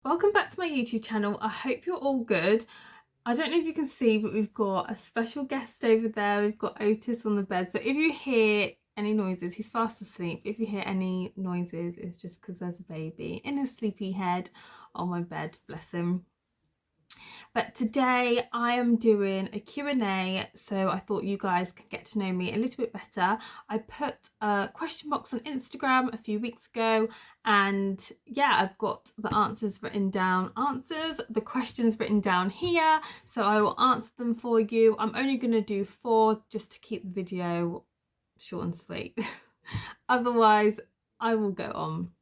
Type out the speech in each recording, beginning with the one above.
Welcome back to my YouTube channel. I hope you're all good. I don't know if you can see, but we've got a special guest over there. We've got Otis on the bed. So if you hear any noises, he's fast asleep. If you hear any noises, it's just because there's a baby in his sleepy head on my bed, bless him. But today I am doing a Q&A, so I thought you guys could get to know me a little bit better. I put a question box on Instagram a few weeks ago, and yeah, I've got the answers written down, the questions written down here, so I will answer them for you. I'm only going to do 4 just to keep the video short and sweet. Otherwise, I will go on.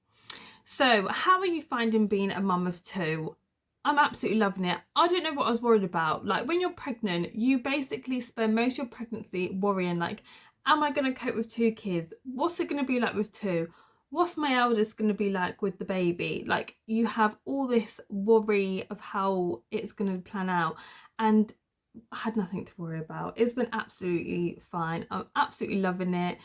So, how are you finding being a mum of 2? I'm absolutely loving it. I don't know what I was worried about. Like, when you're pregnant, you basically spend most of your pregnancy worrying, like, am I going to cope with 2 kids? What's it going to be like with 2? What's my eldest going to be like with the baby? Like, you have all this worry of how it's going to plan out. And I had nothing to worry about. It's been absolutely fine. I'm absolutely loving it.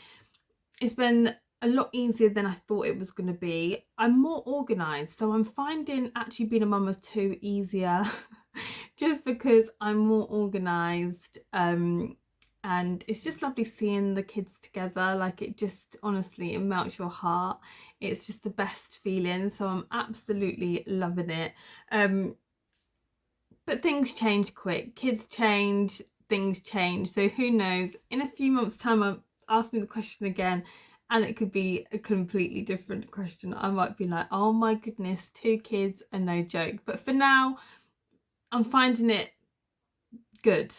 It's been a lot easier than I thought it was going to be. I'm more organised, so I'm finding actually being a mum of 2 easier just because I'm more organised, and it's just lovely seeing the kids together. Like, it just, honestly, it melts your heart. It's just the best feeling, so I'm absolutely loving it. But things change quick, kids change, things change, so who knows, in a few months time, ask me the question again and it could be a completely different question. I might be like, oh my goodness, 2 kids are no joke. But for now, I'm finding it good.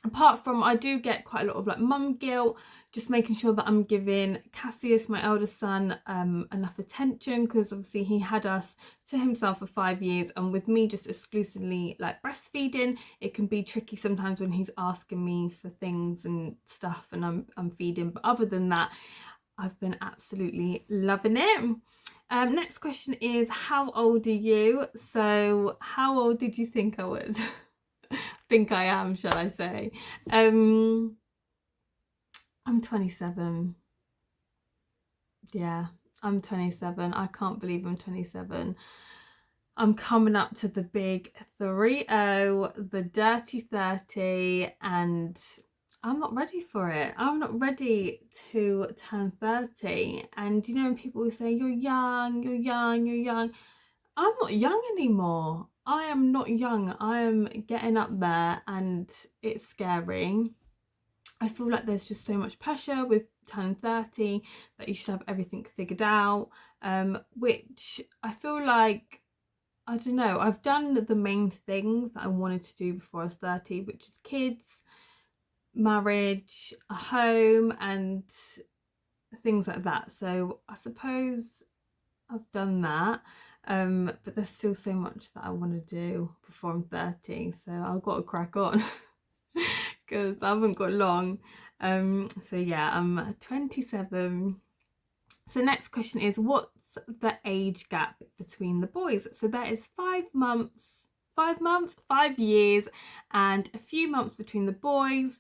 Apart from, I do get quite a lot of like mum guilt, just making sure that I'm giving Cassius, my eldest son, enough attention, because obviously he had us to himself for 5 years, and with me just exclusively like breastfeeding, it can be tricky sometimes when he's asking me for things and stuff and I'm feeding. But other than that, I've been absolutely loving it. Next question is, how old are you? So how old did you think I was? Think I am, shall I say. I'm 27. Yeah, I'm 27. I can't believe I'm 27. I'm coming up to the big 30, the dirty 30, and I'm not ready for it. I'm not ready to turn 30. And you know, when people say, you're young, you're young, you're young, I'm not young anymore. I am not young. I am getting up there and it's scary. I feel like there's just so much pressure with turning 30 that you should have everything figured out, which I feel like, I don't know, I've done the main things that I wanted to do before I was 30, which is kids, marriage, a home, and things like that. So I suppose I've done that, but there's still so much that I want to do before I'm 30, so I've got to crack on because I haven't got long. So yeah, I'm 27. So next question is, what's the age gap between the boys? So that is 5 years, and a few months between the boys.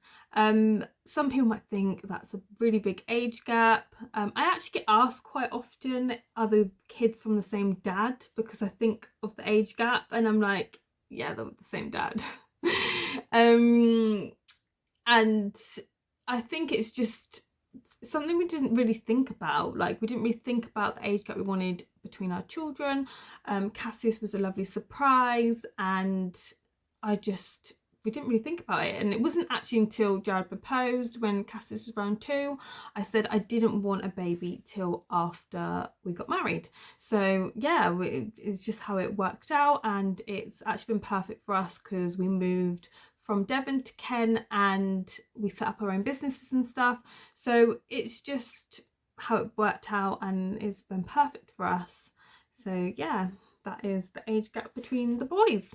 Some people might think that's a really big age gap. I actually get asked quite often, are the kids from the same dad? Because I think of the age gap, and I'm like, yeah, they're the same dad. And I think it's just something we didn't really think about. Like, we didn't really think about the age gap we wanted between our children. Cassius was a lovely surprise, and we didn't really think about it. And it wasn't actually until Jared proposed, when Cassius was around 2, I said I didn't want a baby till after we got married. So yeah, it's just how it worked out, and it's actually been perfect for us because we moved from Devon to Kent and we set up our own businesses and stuff. So it's just how it worked out, and it's been perfect for us. So yeah, that is the age gap between the boys.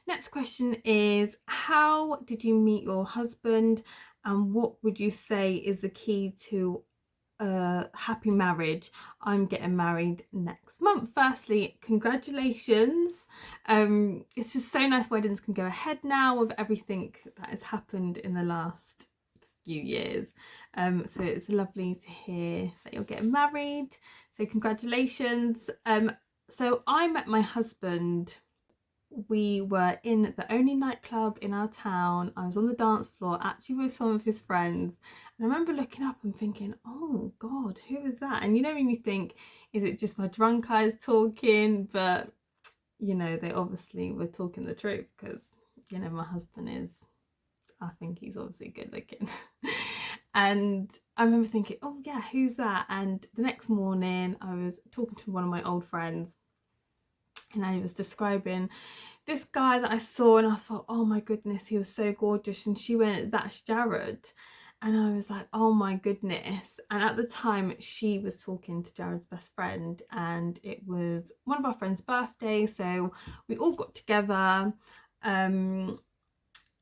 Next question is, how did you meet your husband, and what would you say is the key to a happy marriage? I'm getting married next month. Firstly, congratulations. It's just so nice weddings can go ahead now with everything that has happened in the last few years. So it's lovely to hear that you're getting married. So congratulations. So I met my husband, we were in the only nightclub in our town. I was on the dance floor actually with some of his friends, and I remember looking up and thinking, oh god, who is that? And you know when you think, is it just my drunk eyes talking? But you know, they obviously were talking the truth, because you know my husband is, I think he's obviously good looking. And I remember thinking, oh yeah, who's that? And the next morning I was talking to one of my old friends, and I was describing this guy that I saw, and I thought, oh my goodness, he was so gorgeous. And she went, that's Jared. And I was like, oh my goodness. And at the time she was talking to Jared's best friend, and it was one of our friends' birthdays, so we all got together.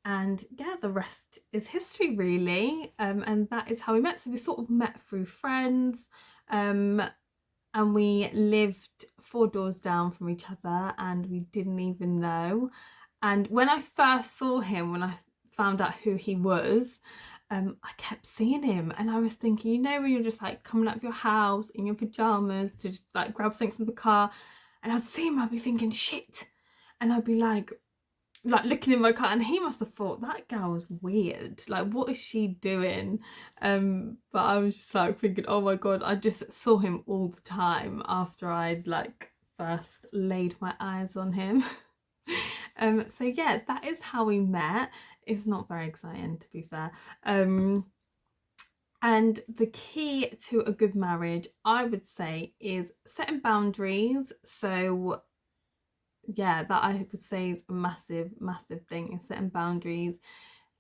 And yeah, the rest is history really. And that is how we met. So we sort of met through friends, and we lived 4 doors down from each other, and we didn't even know. And when I first saw him, when I found out who he was, I kept seeing him, and I was thinking, you know when you're just like coming out of your house in your pajamas to just like grab something from the car, and I'd see him, I'd be thinking shit, and I'd be like looking in my car, and he must have thought that girl was weird, like what is she doing? But I was just like thinking, oh my god, I just saw him all the time after I'd like first laid my eyes on him. So yeah, that is how we met. It's not very exciting, to be fair. And the key to a good marriage, I would say, is setting boundaries. So yeah, that I would say is a massive thing, is setting boundaries.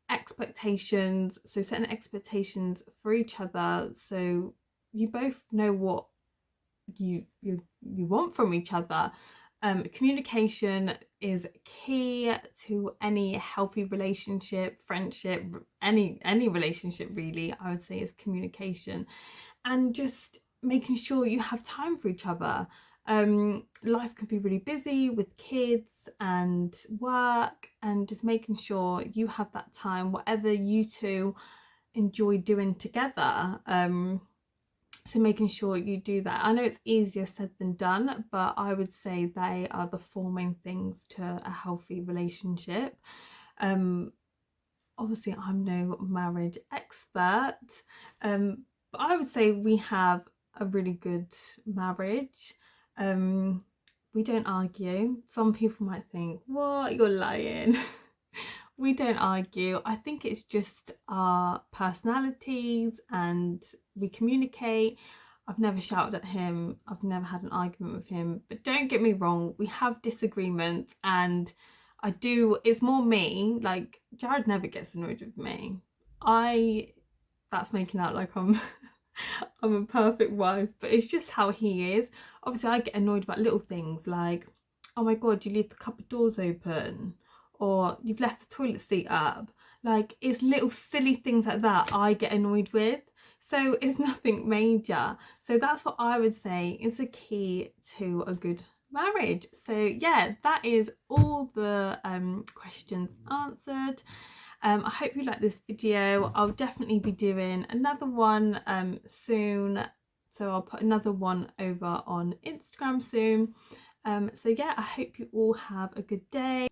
Expectations, so setting expectations for each other, so you both know what you want from each other. Communication is key to any healthy relationship, friendship, any relationship really. I would say is communication, and just making sure you have time for each other. Life can be really busy with kids and work, and just making sure you have that time, whatever you two enjoy doing together. So making sure you do that. I know it's easier said than done, but I would say they are the 4 main things to a healthy relationship. Obviously I'm no marriage expert, but I would say we have a really good marriage. We don't argue. Some people might think, what, you're lying. We don't argue. I think it's just our personalities, and we communicate. I've never shouted at him, I've never had an argument with him, but don't get me wrong, we have disagreements, and I do, it's more me, like Jared never gets annoyed with me. That's making out like I'm I'm a perfect wife, but it's just how he is. Obviously I get annoyed about little things like, oh my god, you leave the cupboard doors open, or you've left the toilet seat up. Like, it's little silly things like that I get annoyed with. So it's nothing major. So that's what I would say is a key to a good marriage. So yeah, that is all the questions answered. I hope you like this video. I'll definitely be doing another one soon. So I'll put another one over on Instagram soon. So yeah, I hope you all have a good day.